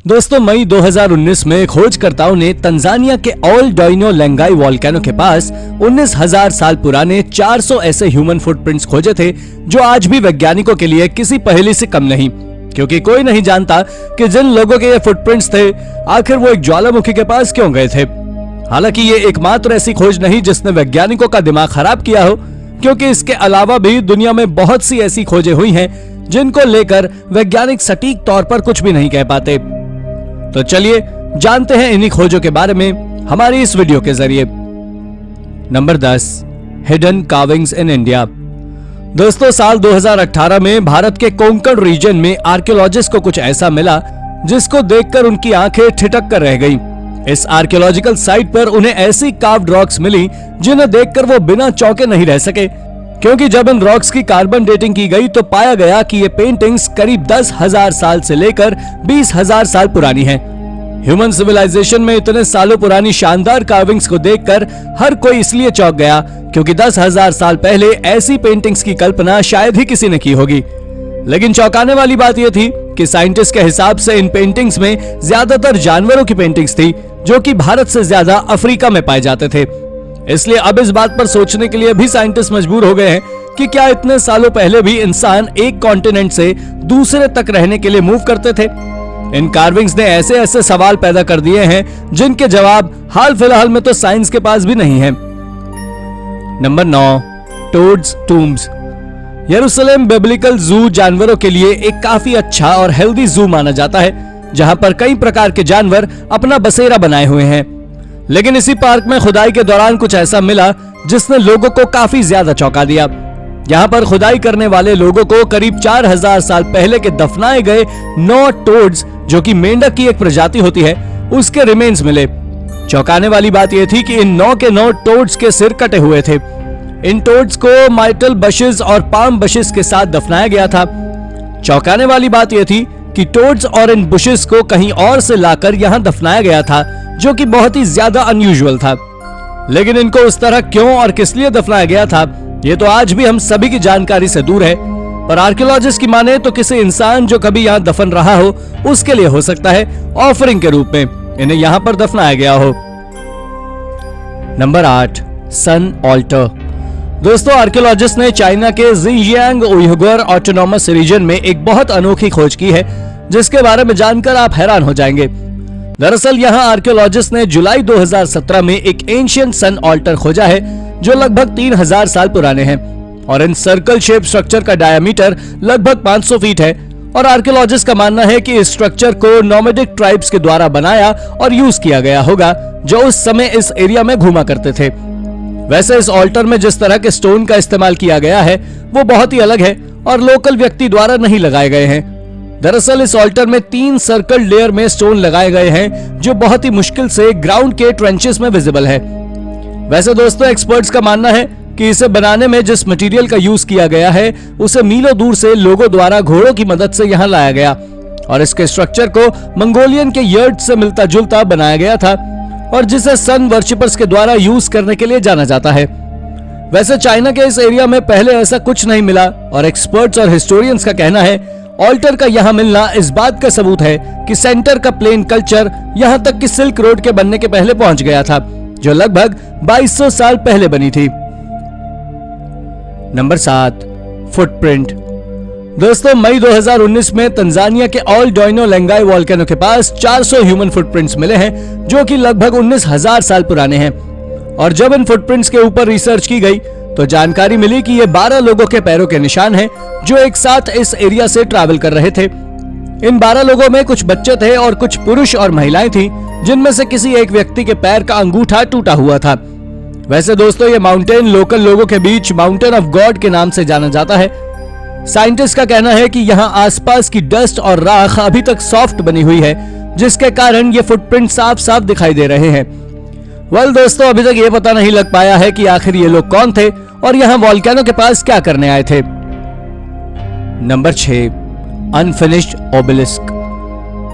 दोस्तों, मई 2019 में खोजकर्ताओं ने तंजानिया के ऑल डोइनो लेंगाई वोल्केनो के पास 19,000 साल पुराने 400 ऐसे ह्यूमन फुटप्रिंट्स खोजे थे जो आज भी वैज्ञानिकों के लिए किसी पहेली से कम नहीं, क्योंकि कोई नहीं जानता कि जिन लोगों के ये फुटप्रिंट्स थे आखिर वो एक ज्वालामुखी के पास क्यों गए थे। हालांकि ये एकमात्र ऐसी खोज नहीं जिसने वैज्ञानिकों का दिमाग खराब किया हो, क्योंकि इसके अलावा भी दुनिया में बहुत सी ऐसी खोजें हुई हैं जिनको लेकर वैज्ञानिक सटीक तौर पर कुछ भी नहीं कह पाते। तो चलिए जानते हैं इन्हीं खोजों के बारे में हमारी इस वीडियो के जरिए। Number 10, hidden carvings in India. दोस्तों, साल 2018 में भारत के कोंकण रीजन में आर्कियोलॉजिस्ट को कुछ ऐसा मिला जिसको देखकर उनकी आंखें ठिठक कर रह गईं। इस आर्कियोलॉजिकल साइट पर उन्हें ऐसी कार्व्ड रॉक्स मिली जिन्हें देखकर वो बिना चौंके नहीं रह सके, क्योंकि जब इन रॉक्स की कार्बन डेटिंग की गई तो पाया गया कि ये पेंटिंग्स करीब 10,000 साल से लेकर 20,000 साल पुरानी हैं। ह्यूमन सिविलाइजेशन में इतने सालों पुरानी शानदार कार्विंग्स को देखकर हर कोई इसलिए चौंक गया क्योंकि 10,000 साल पहले ऐसी पेंटिंग्स की कल्पना शायद ही किसी ने की होगी। लेकिन चौंकाने वाली बात यह थी कि साइंटिस्ट के हिसाब से इन पेंटिंग्स में ज्यादातर जानवरों की पेंटिंग्स थी जो कि भारत से ज्यादा अफ्रीका में पाए जाते थे। इसलिए अब इस बात पर सोचने के लिए भी साइंटिस्ट मजबूर हो गए हैं कि क्या इतने सालों पहले भी इंसान एक कॉन्टिनेंट से दूसरे तक रहने के लिए मूव करते थे। इन कार्विंग्स ने ऐसे ऐसे सवाल पैदा कर दिए हैं जिनके जवाब हाल फिलहाल में तो साइंस के पास भी नहीं है। Number 9, toads tombs. यरूशलेम बिब्लिकल जू जानवरों के लिए एक काफी अच्छा और हेल्दी जू माना जाता है, जहां पर कई प्रकार के जानवर अपना बसेरा बनाए हुए हैं। लेकिन इसी पार्क में खुदाई के दौरान कुछ ऐसा मिला जिसने लोगों को काफी ज्यादा चौंका दिया। यहाँ पर खुदाई करने वाले लोगों को करीब 4,000 साल पहले के दफनाए गए 9 टोड्स, जो कि मेंढक की एक प्रजाति होती है, उसके रिमेन्स मिले। चौंकाने वाली बात यह थी कि इन 9 के 9 टोड्स के सिर कटे हुए थे। इन टोड्स को माइटल बशेस और पाम बशेस के साथ दफनाया गया था। चौंकाने वाली बात यह थी कि टोड्स और इन बुशेस को कहीं और से लाकर यहाँ दफनाया गया था, जो कि बहुत ही ज्यादा अनयूजुअल था। लेकिन इनको उस तरह क्यों और किस लिए दफनाया गया था, ये तो आज भी हम सभी की जानकारी से दूर है। पर आर्कियोलॉजिस्ट की माने तो किसी इंसान जो कभी यहाँ दफन रहा हो उसके लिए हो सकता है ऑफरिंग के रूप में इन्हें यहाँ पर दफनाया गया हो। नंबर 8, सन ऑल्टर। दोस्तों, आर्कियोलॉजिस्ट ने चाइना के ज़िंजियांग उइघुर ऑटोनॉमस रीजन में एक बहुत अनोखी खोज की है जिसके बारे में जानकर आप हैरान हो जाएंगे। दरअसल यहाँ आर्कियोलॉजिस्ट ने जुलाई 2017 में एक एंशिएंट सन ऑल्टर खोजा है जो लगभग 3,000 साल पुराने हैं और इन सर्कल शेप स्ट्रक्चर का डायमीटर लगभग 500 फीट है। और आर्कियोलॉजिस्ट का मानना है कि इस स्ट्रक्चर को नोमैडिक ट्राइब्स के द्वारा बनाया और यूज किया गया होगा जो उस समय इस एरिया में घूमा करते थे। वैसे इस ऑल्टर में जिस तरह के स्टोन का इस्तेमाल किया गया है वो बहुत ही अलग है और लोकल व्यक्ति द्वारा नहीं लगाए गए हैं। दरअसल इस ऑल्टर में 3 सर्कल लेयर में स्टोन लगाए गए हैं जो बहुत ही मुश्किल से ग्राउंड के ट्रेंचेस में विजिबल है। वैसे दोस्तों, एक्सपर्ट्स का मानना है कि इसे बनाने में जिस मटेरियल का यूज किया गया है उसे मीलों दूर से लोगों द्वारा घोड़ों की मदद से यहाँ लाया गया और इसके स्ट्रक्चर को मंगोलियन के यर्ड से मिलता जुलता बनाया गया था और जिसे सन वर्शिपर्स के द्वारा यूज करने के लिए जाना जाता है। वैसे चाइना के इस एरिया में पहले ऐसा कुछ नहीं मिला और एक्सपर्ट्स और हिस्टोरियंस का कहना है ऑल्टर का यहाँ मिलना इस बात का सबूत है कि सेंटर का प्लेन कल्चर यहाँ तक कि सिल्क रोड के बनने के पहले पहुंच गया था, जो लगभग 2200 साल पहले बनी थी। Number 7, footprint. दोस्तों, मई 2019 में तंजानिया के ऑल डोइनो लेंगाई वोल्केनो के पास 400 ह्यूमन फुटप्रिंट्स मिले हैं जो कि लगभग 19,000 साल पुराने हैं। और जब इन फुटप्रिंट्स के ऊपर रिसर्च की गई तो जानकारी मिली कि ये 12 लोगों के पैरों के निशान हैं जो एक साथ इस एरिया से ट्रैवल कर रहे थे। इन 12 लोगों में कुछ बच्चे थे और कुछ पुरुष और महिलाएं थी, जिनमें से किसी एक व्यक्ति के पैर का अंगूठा टूटा हुआ था। वैसे दोस्तों, ये माउंटेन लोकल लोगों के बीच माउंटेन ऑफ गॉड के नाम से जाना जाता है। साइंटिस्ट का कहना है कि यहाँ आसपास की डस्ट और राख अभी तक सॉफ्ट बनी हुई है, जिसके कारण ये फुटप्रिंट साफ साफ दिखाई दे रहे हैं। वेल दोस्तों, अभी तक ये पता नहीं लग पाया है कि आखिर ये लोग कौन थे और यहाँ वोल्केनो के पास क्या करने आए थे। Number 6, unfinished obelisk.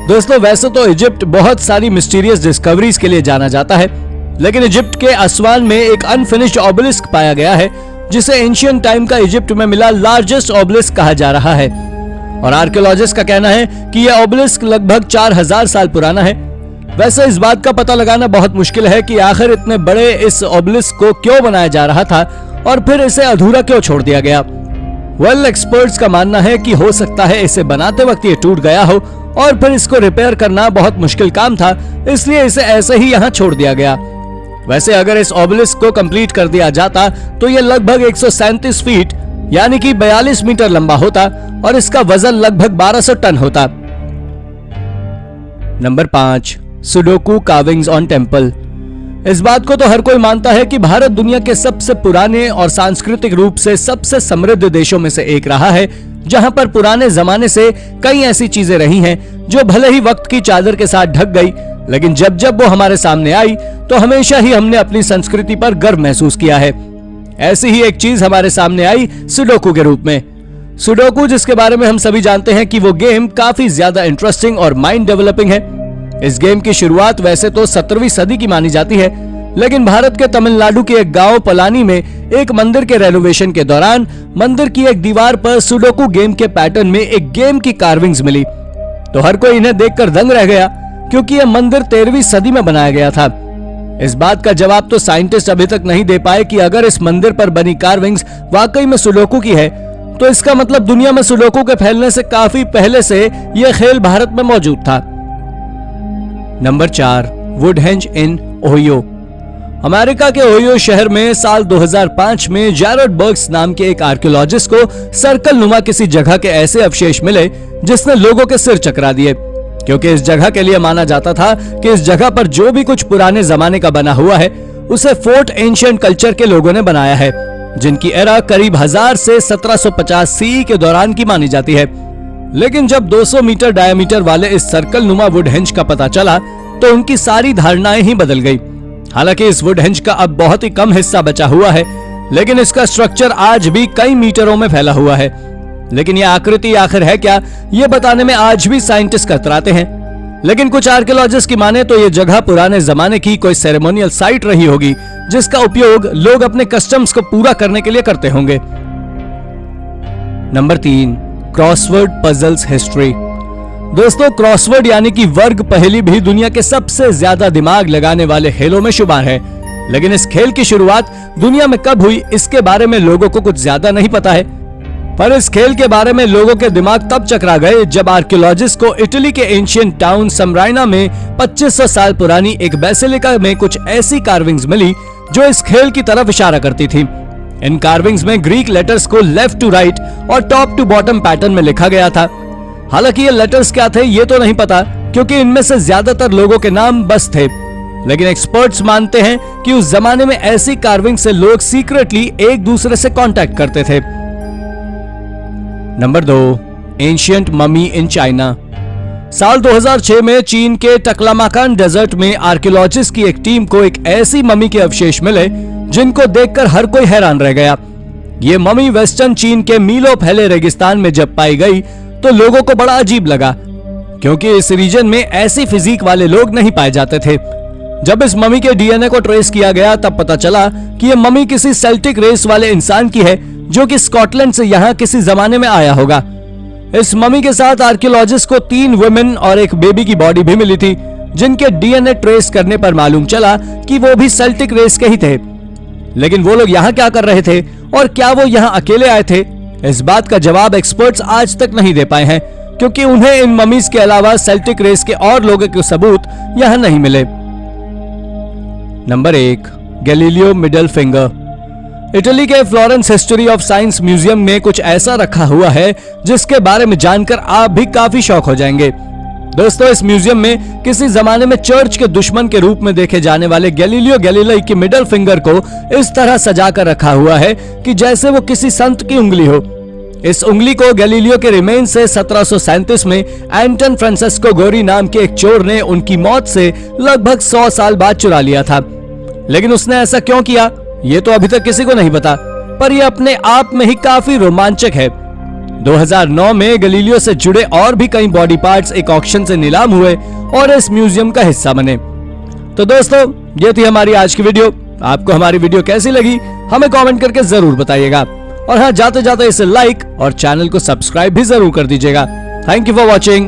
दोस्तों, वैसे तो इजिप्ट बहुत सारी मिस्टीरियस डिस्कवरीज के लिए जाना जाता है, लेकिन इजिप्ट के असवान में एक अनफिनिश्ड ओबेलिस्क पाया गया है जिसे एंशिएंट टाइम का इजिप्ट में मिला लार्जेस्ट ओबेलिस्क कहा जा रहा है। और आर्कियोलॉजिस्ट का कहना है कि यह ओबेलिस्क लगभग 4000 साल पुराना है। वैसे इस बात का पता लगाना बहुत मुश्किल है कि आखिर इतने बड़े इस ओबेलिस्क को क्यों बनाया जा रहा था और फिर इसे अधूरा क्यों छोड़ दिया गया। एक्सपर्ट्स का मानना है कि हो सकता है इसे बनाते वक्त ये टूट गया हो और फिर इसको रिपेयर करना बहुत मुश्किल काम था, इसलिए इसे ऐसे ही यहाँ छोड़ दिया गया। वैसे अगर इस ओबेलिस्क को कंप्लीट कर दिया जाता तो ये लगभग 137 फीट यानी कि 42 मीटर लंबा होता और इसका वजन लगभग 1200 टन होता। Number 5, sudoku carvings on temple. इस बात को तो हर कोई मानता है कि भारत दुनिया के सबसे पुराने और सांस्कृतिक रूप से सबसे समृद्ध देशों में से एक रहा है, जहां पर पुराने जमाने से कई ऐसी चीजें रही हैं जो भले ही वक्त की चादर के साथ ढक गई, लेकिन जब जब वो हमारे सामने आई तो हमेशा ही हमने अपनी संस्कृति पर गर्व महसूस किया है। ऐसी ही एक चीज हमारे सामने आई सुडोकू के रूप में। सुडोकू, जिसके बारे में हम सभी जानते हैं कि वो गेम काफी ज्यादा इंटरेस्टिंग और माइंड डेवलपिंग है। इस गेम की शुरुआत वैसे तो 17वीं सदी की मानी जाती है, लेकिन भारत के तमिलनाडु के एक गांव पलानी में एक मंदिर के रेनोवेशन के दौरान मंदिर की एक दीवार पर सुडोकू गेम के पैटर्न में एक गेम की कार्विंग्स मिली। तो हर कोई इन्हें देखकर दंग रह गया, क्योंकि यह मंदिर 13वीं सदी में बनाया गया था। इस बात का जवाब तो साइंटिस्ट अभी तक नहीं दे पाए कि अगर इस मंदिर पर बनी कार्विंग्स वाकई में सुडोकू की है, तो इसका मतलब दुनिया में सुडोकू के फैलने से काफी पहले से यह खेल भारत में मौजूद था। नंबर 4, वुडहेंज इन ओहियो। अमेरिका के ओहियो शहर में साल 2005 में जैरेड बर्ग्स नाम के एक आर्कियोलॉजिस्ट को सर्कल नुमा किसी जगह के ऐसे अवशेष मिले जिसने लोगों के सिर चकरा दिए, क्योंकि इस जगह के लिए माना जाता था कि इस जगह पर जो भी कुछ पुराने जमाने का बना हुआ है उसे फोर्ट एंशिएंट कल्चर के लोगों ने बनाया है, जिनकी एरा करीब 1000 से 1750 सीई के दौरान की मानी जाती है। लेकिन जब 200 मीटर डायमीटर वाले इस सर्कल नुमा वुडहेंज का पता चला तो उनकी सारी धारणाएं ही बदल गई। हालांकि इस वुडहेंज का अब बहुत ही कम हिस्सा बचा हुआ है, लेकिन इसका स्ट्रक्चर आज भी कई मीटरों में फैला हुआ है। लेकिन यह आकृति आखिर है क्या, ये बताने में आज भी साइंटिस्ट कतराते हैं। लेकिन कुछ आर्कियोलॉजिस्ट की माने तो ये जगह पुराने जमाने की कोई सेरेमोनियल साइट रही होगी, जिसका उपयोग लोग अपने कस्टम्स को पूरा करने के लिए करते होंगे। Number 3, crossword puzzles history. दोस्तों, क्रॉसवर्ड यानी कि वर्ग पहेली भी दुनिया के सबसे ज्यादा दिमाग लगाने वाले खेलों में शुमार है। लेकिन इस खेल की शुरुआत दुनिया में कब हुई, इसके बारे में लोगों को कुछ ज्यादा नहीं पता है। पर इस खेल के बारे में लोगों के दिमाग तब चकरा गए जब आर्कियोलॉजिस्ट को इटली के एंशिएंट टाउन समराइना में 2500 साल पुरानी एक बेसिलिका में कुछ ऐसी कार्विंग्स मिली जो इस खेल की तरफ इशारा करती थी। इन कार्विंग्स में ग्रीक लेटर्स को लेफ्ट टू राइट और टॉप टू बॉटम पैटर्न में लिखा गया था। हालांकि ये लेटर्स क्या थे ये तो नहीं पता, क्योंकि इनमें से ज्यादातर लोगों के नाम बस थे। लेकिन एक्सपर्ट्स मानते हैं कि उस जमाने में ऐसी कार्विंग से लोग सीक्रेटली एक दूसरे से कांटेक्ट करते थे। Number 2, ancient mummy in China. साल 2006 में चीन के टकलामाकान डेजर्ट में आर्कियोलॉजिस्ट की एक टीम को एक ऐसी ममी के अवशेष मिले जिनको देखकर हर कोई हैरान रह गया। ये ममी वेस्टर्न चीन के मीलों फैले रेगिस्तान में जब पाई गई तो लोगों को बड़ा अजीब लगा, क्योंकि इस रीजन में ऐसी फिजिक वाले लोग नहीं पाए जाते थे। जब इस ममी के डीएनए को ट्रेस किया गया तब पता चला कि यह ममी किसी सेल्टिक रेस वाले इंसान की है जो कि स्कॉटलैंड से यहाँ किसी जमाने में आया होगा। इस ममी के साथ आर्कियोलॉजिस्ट को 3 वुमेन और एक बेबी की बॉडी भी मिली थी, जिनके डीएनए ट्रेस करने पर मालूम चला कि वो भी सेल्टिक रेस के ही थे। लेकिन वो लोग यहाँ क्या कर रहे थे और क्या वो यहाँ अकेले आए थे, इस बात का जवाब एक्सपर्ट्स आज तक नहीं दे पाए हैं, क्योंकि उन्हें इन ममीज के अलावा सेल्टिक रेस के और लोगों के सबूत यहाँ नहीं मिले। Number 1, Galileo middle finger. Italy के Florence history of science museum में कुछ ऐसा रखा हुआ है जिसके बारे में जानकर आप भी काफी शौक हो जाएंगे। दोस्तों, इस म्यूजियम में किसी जमाने में चर्च के दुश्मन के रूप में देखे जाने वाले गैलीलियो गैलीलाई की मिडल फिंगर को इस तरह सजा कर रखा हुआ है कि जैसे वो किसी संत की उंगली हो। इस उंगली को गैलीलियो के रिमेन से 1737 में एंटन फ्रांसिस्को गोरी नाम के एक चोर ने उनकी मौत से लगभग 100 साल बाद चुरा लिया था। लेकिन उसने ऐसा क्यों किया ये तो अभी तक किसी को नहीं पता, पर यह अपने आप में ही काफी रोमांचक है। 2009 में गैलीलियो से जुड़े और भी कई बॉडी पार्ट्स एक ऑक्शन से नीलाम हुए और इस म्यूजियम का हिस्सा बने। तो दोस्तों, ये थी हमारी आज की वीडियो। आपको हमारी वीडियो कैसी लगी हमें कमेंट करके जरूर बताइएगा। और हाँ, जाते जाते इसे लाइक और चैनल को सब्सक्राइब भी जरूर कर दीजिएगा। Thank you for watching.